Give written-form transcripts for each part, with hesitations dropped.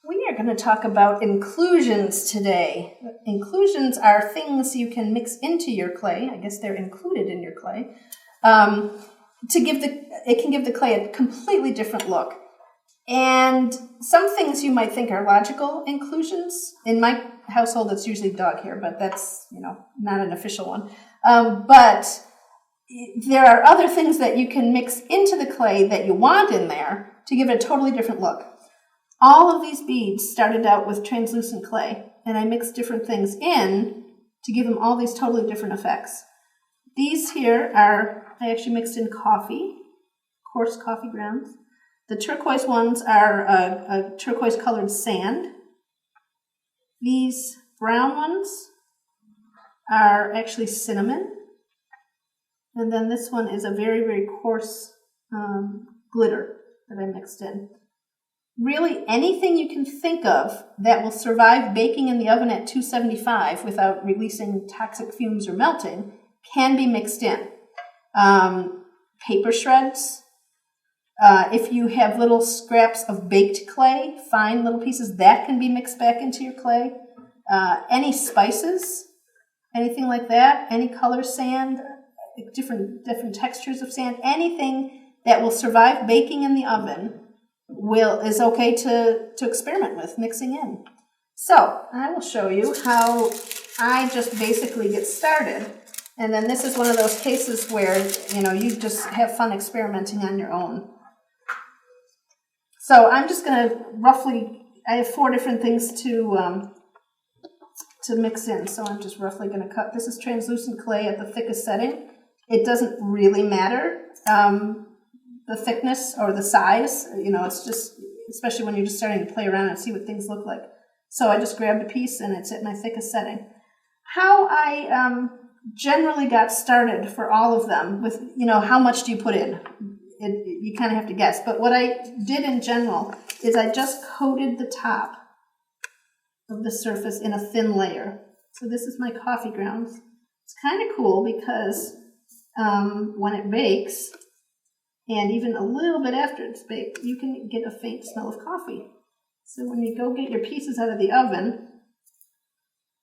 We are going to talk about inclusions today. Inclusions are things you can mix into your clay. I guess they're included in your clay. It can give the clay a completely different look. And some things you might think are logical inclusions. In my household, it's usually dog hair, but that's, not an official one. But there are other things that you can mix into the clay that you want in there to give it a totally different look. All of these beads started out with translucent clay, and I mixed different things in to give them all these totally different effects. These here I actually mixed in coffee, coarse coffee grounds. The turquoise ones are a turquoise colored sand. These brown ones are actually cinnamon. And then this one is a very, very coarse glitter that I mixed in. Really, anything you can think of that will survive baking in the oven at 275 without releasing toxic fumes or melting can be mixed in. Paper shreds. If you have little scraps of baked clay, fine little pieces, that can be mixed back into your clay. Any spices, anything like that, any color sand, different textures of sand, anything that will survive baking in the oven is okay to experiment with mixing in. So I will show you how I just basically get started. And then this is one of those cases where, you just have fun experimenting on your own. So I'm just going to I have 4 different things to mix in. So I'm just roughly going to cut. This is translucent clay at the thickest setting. It doesn't really matter the thickness or the size. It's just, especially when you're just starting to play around and see what things look like. So I just grabbed a piece and it's at my thickest setting. How I generally got started for all of them with, how much do you put in? You kind of have to guess. But what I did in general is I just coated the top of the surface in a thin layer. So this is my coffee grounds. It's kind of cool because when it bakes, and even a little bit after it's baked, you can get a faint smell of coffee. So when you go get your pieces out of the oven,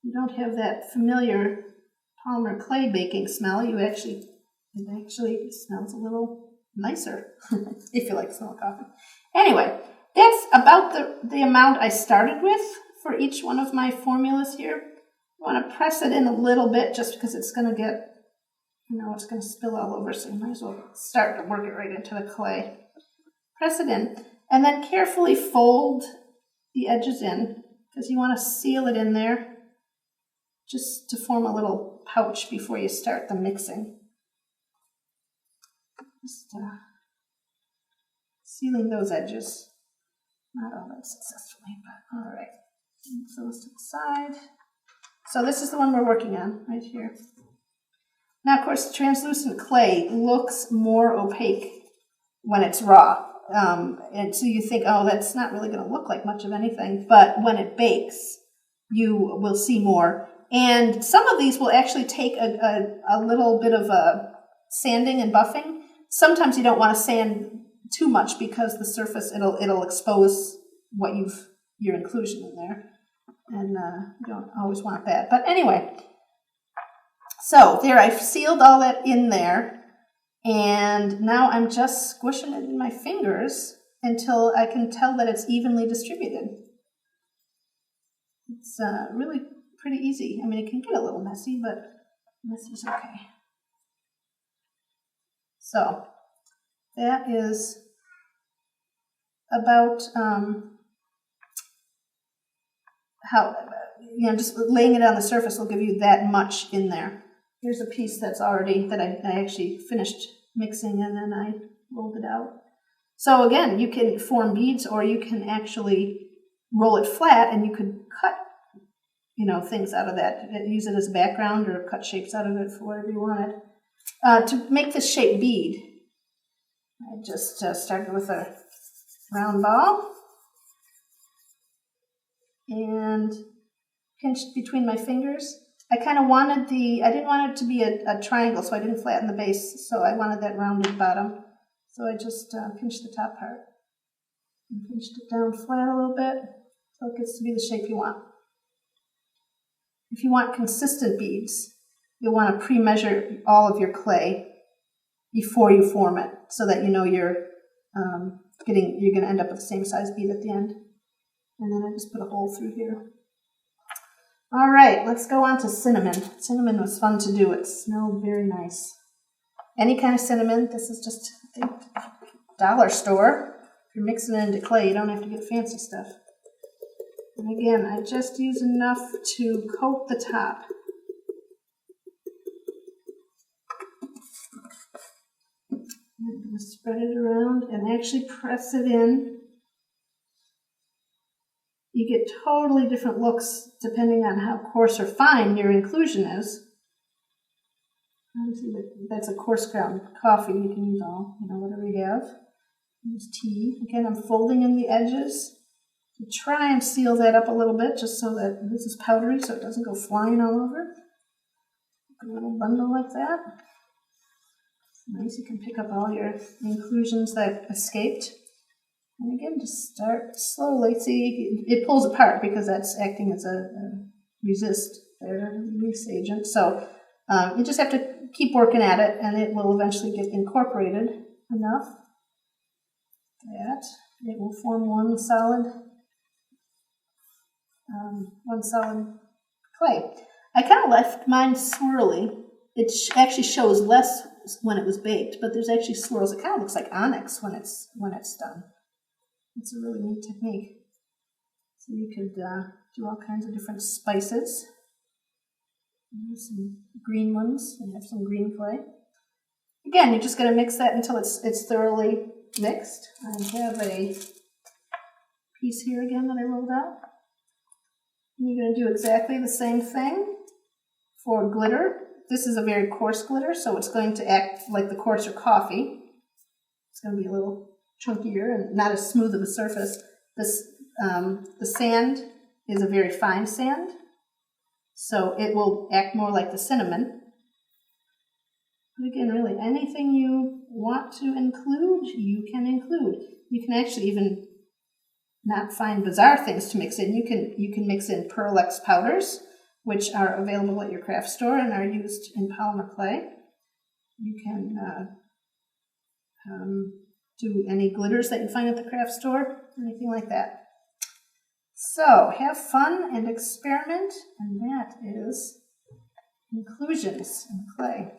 you don't have that familiar Polymer clay baking smell. It actually smells a little nicer if you like the smell of coffee. Anyway, that's about the amount I started with for each one of my formulas here. I want to press it in a little bit just because it's going to get, it's going to spill all over, so you might as well start to work it right into the clay. Press it in, and then carefully fold the edges in because you want to seal it in there just to form a little pouch before you start the mixing. Just sealing those edges. Not all that successfully, but all right. So let's to the side. So this is the one we're working on right here. Now, of course, translucent clay looks more opaque when it's raw. And so you think, oh, that's not really going to look like much of anything. But when it bakes, you will see more. And some of these will actually take a little bit of a sanding and buffing. Sometimes you don't want to sand too much because the surface, it'll expose your inclusion in there. And you don't always want that. But anyway, so there, I've sealed all that in there. And now I'm just squishing it in my fingers until I can tell that it's evenly distributed. It's really pretty easy. I mean, it can get a little messy, but messy's okay. So that is about how, just laying it on the surface will give you that much in there. Here's a piece that I actually finished mixing and then I rolled it out. So again, you can form beads or you can actually roll it flat and you could cut, things out of that. Use it as a background or cut shapes out of it for whatever you wanted. To make this shape bead, I just started with a round ball and pinched between my fingers. I kind of I didn't want it to be a triangle, so I didn't flatten the base, so I wanted that rounded bottom. So I just pinched the top part and pinched it down flat a little bit. so it gets to be the shape you want. If you want consistent beads, you'll want to pre-measure all of your clay before you form it, so that you know you're going to end up with the same size bead at the end. And then I just put a hole through here. All right, let's go on to cinnamon. Cinnamon was fun to do. It smelled very nice. Any kind of cinnamon. This is just, I think, dollar store. If you're mixing it into clay, you don't have to get fancy stuff. And again, I just use enough to coat the top. I'm going to spread it around and actually press it in. You get totally different looks depending on how coarse or fine your inclusion is. Obviously, that's a coarse ground coffee. You can use all, whatever you have. Use tea. Again, I'm folding in the edges to try and seal that up a little bit, just so that this is powdery, so it doesn't go flying all over. A little bundle like that. It's nice. You can pick up all your inclusions that escaped. And again, just start slowly. See, it pulls apart because that's acting as a resist there, release agent. So you just have to keep working at it, and it will eventually get incorporated enough that it will form one solid clay. I kind of left mine swirly. It actually shows less when it was baked, but there's actually swirls. It kind of looks like onyx when it's done. It's a really neat technique. So you could do all kinds of different spices. Some green ones. We have some green clay. Again, you're just going to mix that until it's thoroughly mixed. I have a piece here again that I rolled out. And you're going to do exactly the same thing for glitter. This is a very coarse glitter, so it's going to act like the coarser coffee. It's going to be a little chunkier and not as smooth of a surface. The sand is a very fine sand, so it will act more like the cinnamon. But again, really, anything you want to include, you can include. You can actually even not find bizarre things to mix in. You can mix in Pearl X powders, which are available at your craft store and are used in polymer clay. You can do any glitters that you find at the craft store, anything like that. So have fun and experiment, and that is inclusions in clay.